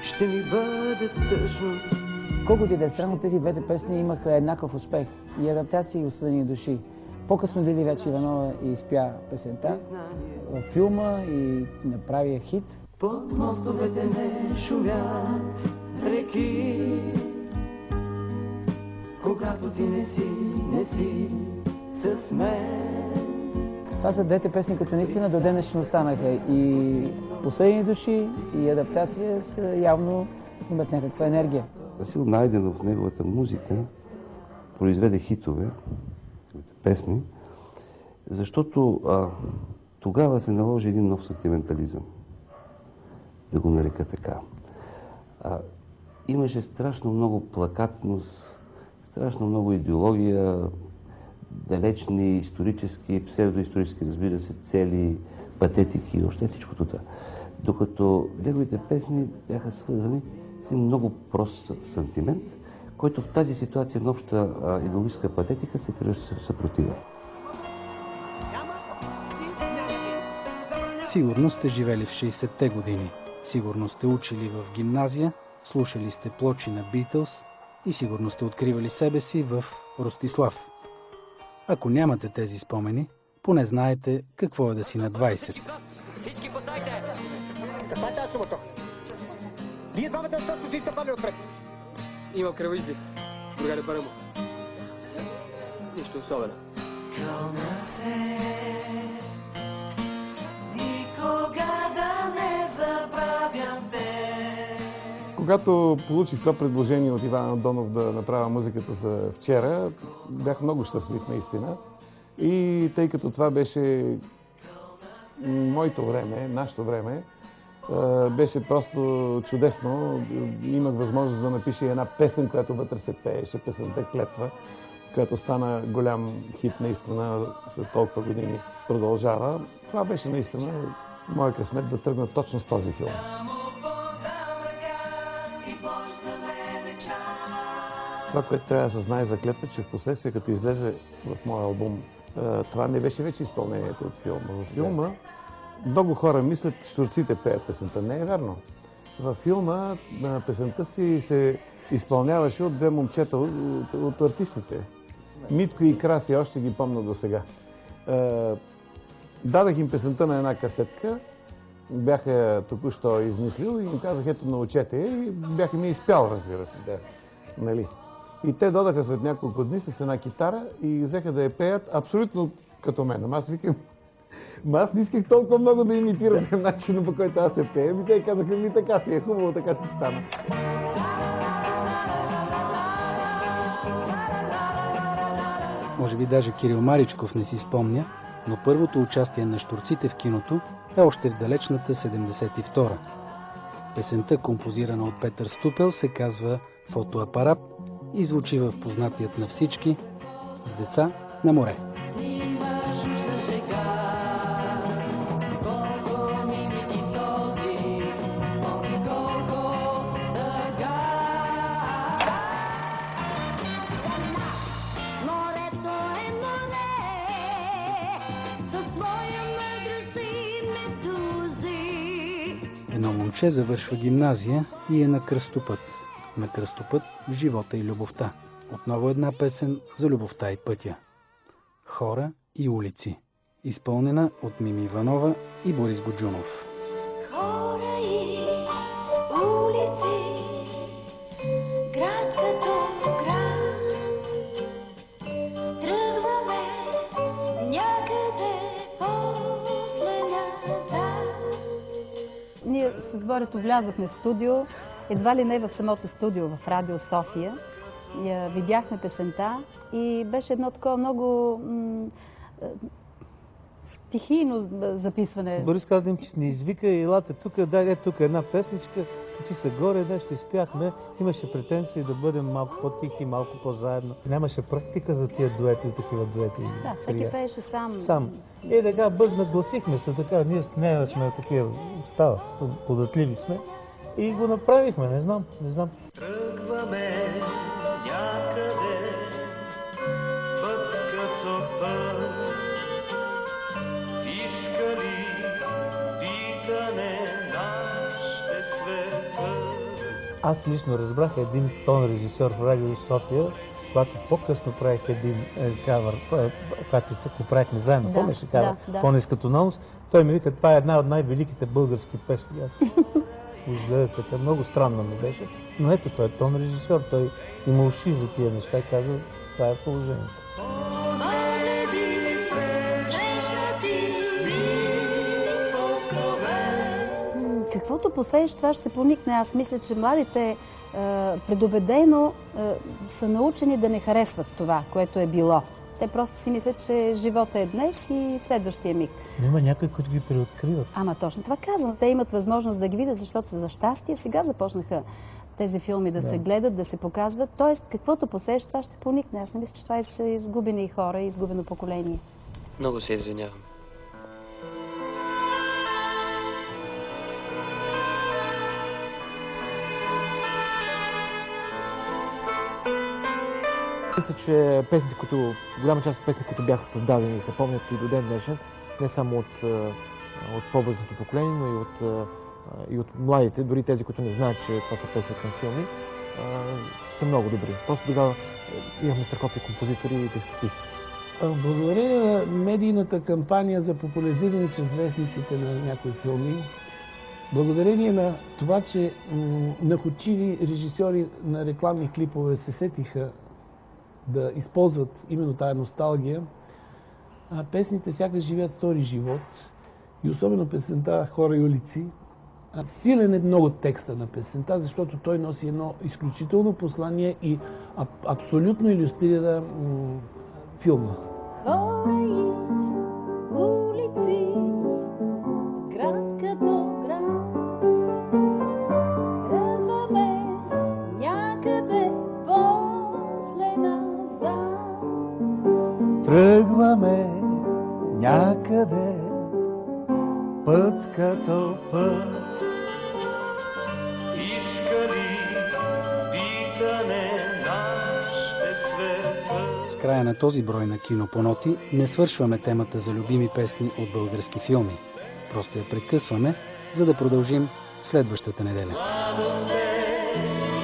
ще ми бъде тъжно. Колкото и да е странно, тези двете песни имаха еднакъв успех. И адаптации, и осъдени души. По-късно Лили вече Иванова изпя песента във филма и направи хит. Под мостовете не шумят реки, когато ти не си с мен. Това са двете песни, които наистина до ден днешен останаха. И осъдени души, и адаптация са явно имат някаква енергия. Васил Найденов в неговата музика произведе хитове, песни, защото тогава се наложи един нов сентиментализъм, да го нарека така. Имаше страшно много плакатност, страшно много идеология, далечни исторически, псевдоисторически, разбира се, цели, патетики и още всичкото това. Докато неговите песни бяха свързани с много прост сантимент, който в тази ситуация на обща идеологическа патетика се превръща в съпротива. Сигурно сте живели в 60-те години. Сигурно сте учили в гимназия, слушали сте плочи на Beatles и сигурно сте откривали себе си в Ростислав. Ако нямате тези спомени, поне знаете какво е да си на 20. Всички подайте! Каква е тази сумата? Вие двамата също си сте пали отпред. Имам кръвоизлив. Другаре парамо. Нищо особено. Кълна се, никога да не забравям те. Когато получих това предложение от Иван Андонов да направя музиката за вчера, бях много щастлив наистина. И тъй като това беше моето време, нашето време, беше просто чудесно. Имах възможност да напиша една песен, която вътре се пееше, песента Клетва, която стана голям хит наистина за толкова години продължава. Това беше наистина моя късмет да тръгна точно с този филм. Това, което трябва да се знае за Клетва, че в последствие, като излезе в моя албум, това не беше вече изпълнението от филма. В филма много хора мислят, щурците пеят песента. Не е вярно. Във филма песента си се изпълняваше от две момчета, от артистите. Митко и Краси, още ги помня до сега. Дадах им песента на една касетка, бяха току-що измислил и им казах, ето научете и бяха ми изпял, разбира се. Нали? И те додаха след няколко дни с една китара и взеха да я пеят абсолютно като мен. Аз викам, аз не исках толкова много да имитирам начина, по който аз се пея. И те казаха, ми така си е хубаво, така си стана. Може би даже Кирил Маричков не си спомня, но първото участие на щурците в киното е още в далечната 72-а. Песента, композирана от Петър Ступел, се казва «Фотоапарат» и звучи в познатият на всички «С деца на море». Едно момче завършва гимназия и е на кръстопът. На кръстопът в живота и любовта. Отново една песен за любовта и пътя. Хора и улици. Изпълнена от Мими Иванова и Борис Годжунов. Хора и улици, град като град, тръгваме някъде по планината. Ние с Борето влязохме в студио, едва ли не в самото студио в Радио София. Я видяхме песента и беше едно такова много стихийно записване. Борис каза им, че ни извика и елате тук, дай тук една песничка, качи се горе, нещо изпяхме. Имаше претенции да бъдем малко по-тихи, малко по-заедно. Нямаше практика за тия дуети, за такива дуети. Да, всеки пееше сам. Сам. И така нагласихме се, така, ние с нея сме такива, става, податливи сме. И го направихме, не знам. Тръгваме някъде, път като път, искали питане наш е света. Аз лично разбрах един тон режисьор в Радио София, когато по-късно правих един кавър, когато го правихме заедно. Помниш ли кавър? По-ниска тоналност. Той ми вика, това е една от най-великите български песни. Аз изгледа така, много странно ми беше. Но ето, той е тон режисьор, той има уши за тия неща и казва, това е положението. Каквото посееш, това ще поникне. Аз мисля, че младите предубедено са научени да не харесват това, което е било. Те просто си мислят, че живота е днес и в следващия миг. Но има някои, които ги преоткриват. Ама точно това казвам. Те имат възможност да ги видят, защото за щастие сега започнаха тези филми да се гледат, да се показват. Тоест, каквото посееш, това ще поникне. Аз не мисля, че това са изгубени хора и изгубено поколение. Много се извинявам. Мисля, че песните, голяма част от песните, които бяха създадени и се помнят и до ден днешен, не само от по-възрастното поколение, но и от младите, дори тези, които не знаят, че това са песни към филми, са много добри. Просто тогава имахме страхотни композитори и текстописци. Благодарение на медийната кампания за популяризиране чрез вестниците на някои филми, благодарение на това, че находчиви режисьори на рекламни клипове се сетиха да използват именно тая носталгия, песните сякаш живеят втори живот и особено песента "Хора и улици". Силен е много текста на песента, защото той носи едно изключително послание и абсолютно илюстрира филма. Хора и улици, град като град, тръгваме някъде после назад. Тръгваме някъде, път като път. Искали питане наш ще света. С края на този брой на Кино по ноти не свършваме темата за любими песни от български филми. Просто я прекъсваме, за да продължим следващата неделя. Младост е